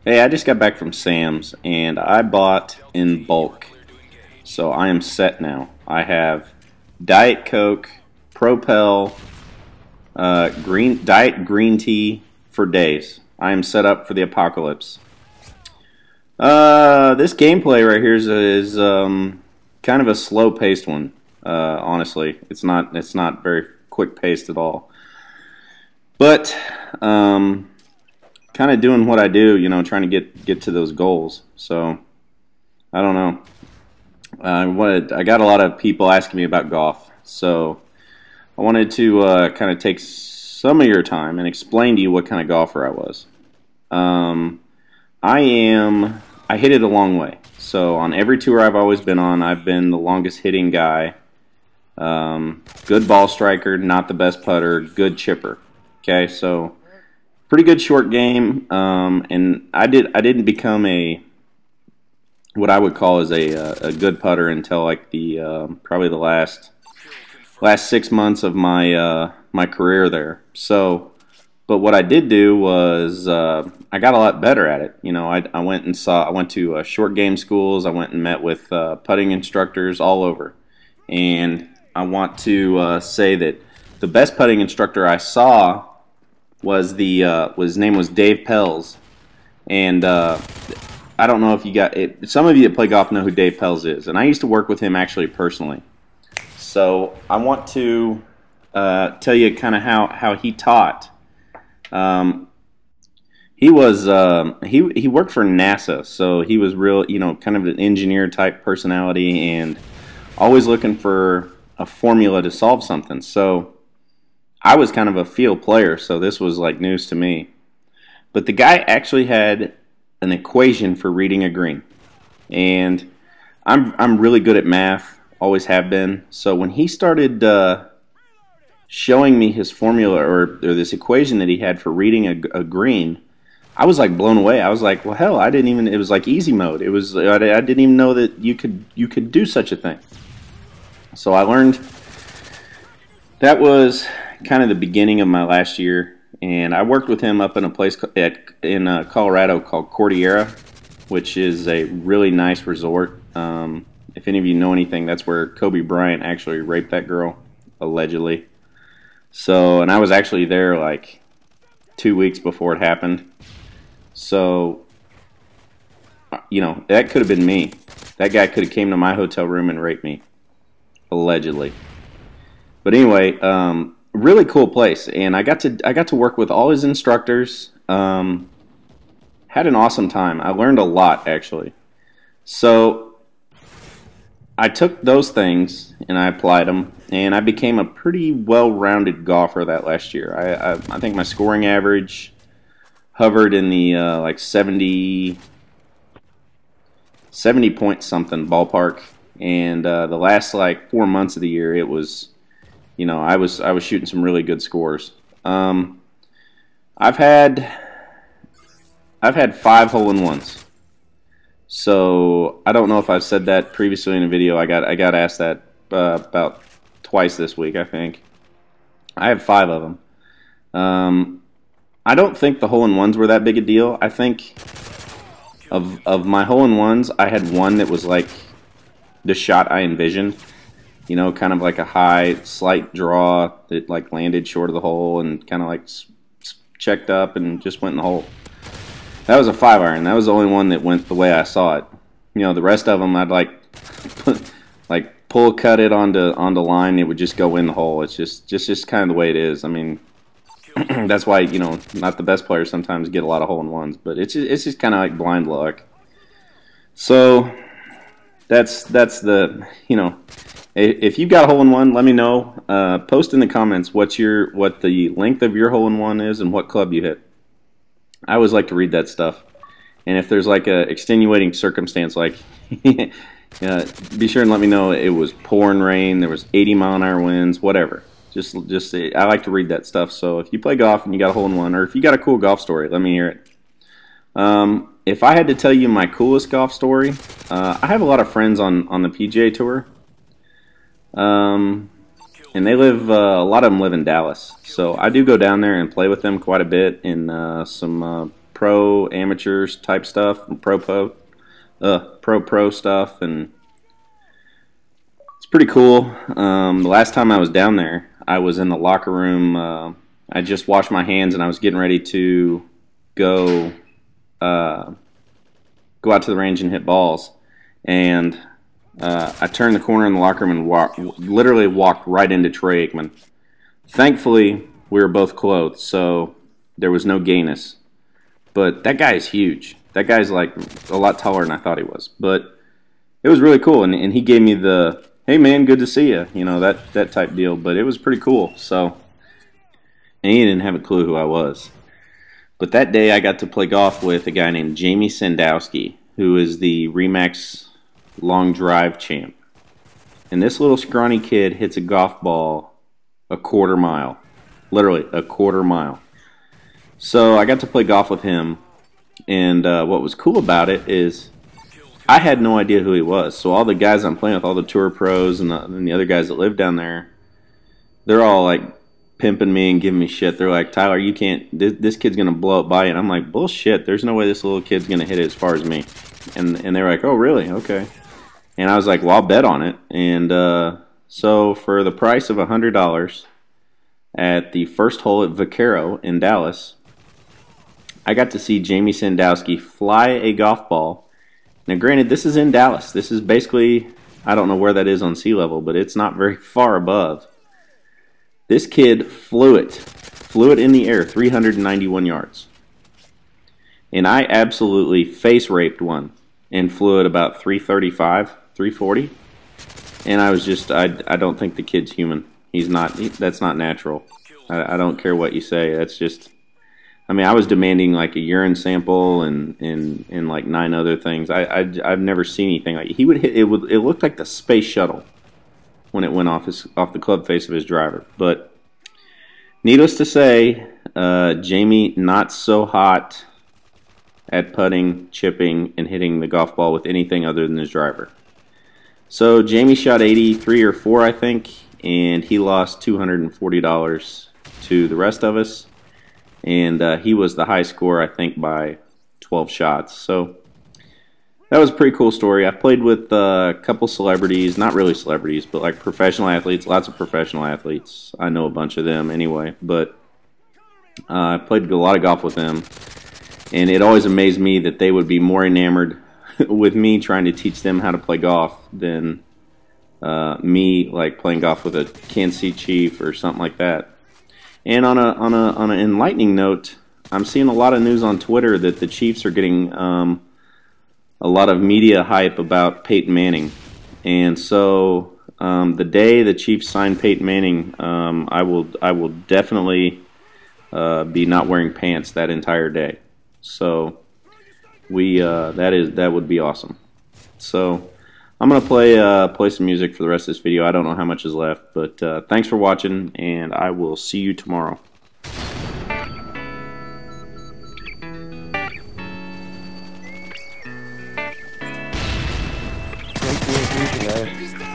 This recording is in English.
Hey, I just got back from Sam's and I bought in bulk. So I am set now. I have Diet Coke, Propel, Diet green tea for days. I am set up for the apocalypse. This gameplay right here is kind of a slow-paced one. Honestly, it's not very quick-paced at all. But kind of doing what I do, you know, trying to get to those goals. So I don't know. I got a lot of people asking me about golf, so I wanted to kind of take some of your time and explain to you what kind of golfer I was. I hit it a long way. So on every tour I've always been on, I've been the longest hitting guy. Good ball striker, not the best putter, good chipper. Okay, so pretty good short game, and I didn't become what I would call as a good putter until like the probably the last 6 months of my my career there. So, but what I did do was I got a lot better at it. You know, I went to short game schools. I went and met with putting instructors all over, and I want to say that the best putting instructor I saw was his name was Dave Pelz, and I don't know if you got it. Some of you that play golf know who Dave Pelz is, and I used to work with him actually personally. So I want to tell you kind of how he taught. He worked for NASA, so he was real, you know, kind of an engineer type personality, and always looking for a formula to solve something. So I was kind of a field player, so this was like news to me. But the guy actually had an equation for reading a green, and I'm really good at math, always have been. So when he started showing me his formula or this equation that he had for reading a green, I was like blown away. I was like, well, hell, I didn't even. It was like easy mode. It was I didn't even know that you could do such a thing. So I learned. That was kind of the beginning of my last year, and I worked with him up in a place in Colorado called Cordillera, which is a really nice resort. If any of you know anything, that's where Kobe Bryant actually raped that girl, allegedly. So, and I was actually there like 2 weeks before it happened. So, you know, that could have been me. That guy could have came to my hotel room and raped me, allegedly. But anyway, really cool place, and I got to work with all his instructors. Had an awesome time. I learned a lot, actually. So I took those things and I applied them, and I became a pretty well-rounded golfer that last year. I think my scoring average hovered in the like 70 point something ballpark, and the last like 4 months of the year, it was, you know, I was shooting some really good scores. I've had 5 hole-in-ones. So I don't know if I've said that previously in a video. I got asked that about twice this week, I think. I have 5 of them. I don't think the hole-in-ones were that big a deal. I think of my hole-in-ones, I had one that was like the shot I envisioned. You know, kind of like a high, slight draw that like landed short of the hole and kind of like checked up and just went in the hole. That was a 5-iron. That was the only one that went the way I saw it. You know, the rest of them I'd like pull cut it onto line. It would just go in the hole. It's just kind of the way it is. I mean, that's why, you know, not the best players sometimes get a lot of hole-in-ones, but it's just kind of like blind luck. So that's the, you know. If you've got a hole-in-one, let me know. Post in the comments what the length of your hole-in-one is and what club you hit. I always like to read that stuff. And if there's like a extenuating circumstance, like be sure and let me know. It was pouring rain, there was 80-mile-an-hour winds, whatever. Just I like to read that stuff. So if you play golf and you got a hole-in-one, or if you got a cool golf story, let me hear it. If I had to tell you my coolest golf story, I have a lot of friends on the PGA Tour. And they live, a lot of them live in Dallas. So I do go down there and play with them quite a bit in some pro amateurs type stuff, and pro stuff, and it's pretty cool. The last time I was down there, I was in the locker room. I just washed my hands and I was getting ready to go go out to the range and hit balls, and I turned the corner in the locker room and literally walked right into Troy Aikman. Thankfully, we were both clothed, so there was no gayness. But that guy is huge. That guy's like a lot taller than I thought he was. But it was really cool, and he gave me the, hey man, good to see you, you know, that type deal. But it was pretty cool. So, and he didn't have a clue who I was. But that day I got to play golf with a guy named Jamie Sandowski, who is the Remax long drive champ. And this little scrawny kid hits a golf ball a quarter mile. Literally a quarter mile. So I got to play golf with him, and what was cool about it is I had no idea who he was. So all the guys I'm playing with, all the tour pros and the other guys that live down there, they're all like pimping me and giving me shit. They're like, Tyler, you can't, this kid's going to blow up by you. And I'm like, bullshit, there's no way this little kid's going to hit it as far as me. And they were like, oh, really? Okay. And I was like, well, I'll bet on it. And so for the price of $100 at the first hole at Vaquero in Dallas, I got to see Jamie Sandowski fly a golf ball. Now, granted, this is in Dallas. This is basically, I don't know where that is on sea level, but it's not very far above. This kid flew it in the air, 391 yards. And I absolutely face raped one and flew it about 335, 340. And I was just, I don't think the kid's human. He's not, that's not natural. I don't care what you say. That's just, I mean, I was demanding like a urine sample and like 9 other things. I've never seen anything like, he would hit, it looked like the space shuttle when it went off the club face of his driver. But needless to say, Jamie not so hot at putting, chipping, and hitting the golf ball with anything other than his driver. So Jamie shot 83 or 4, I think, and he lost $240 to the rest of us. And he was the high scorer, I think, by 12 shots. So that was a pretty cool story. I've played with a couple celebrities, not really celebrities, but like professional athletes, lots of professional athletes. I know a bunch of them anyway, but I played a lot of golf with them. And it always amazed me that they would be more enamored with me trying to teach them how to play golf than me like playing golf with a Kansas City Chief or something like that. And on an enlightening note, I'm seeing a lot of news on Twitter that the Chiefs are getting a lot of media hype about Peyton Manning. And so the day the Chiefs sign Peyton Manning, I will definitely be not wearing pants that entire day. So that would be awesome. So I'm gonna play some music for the rest of this video. I don't know how much is left, but thanks for watching, and I will see you tomorrow. Thank you, guys.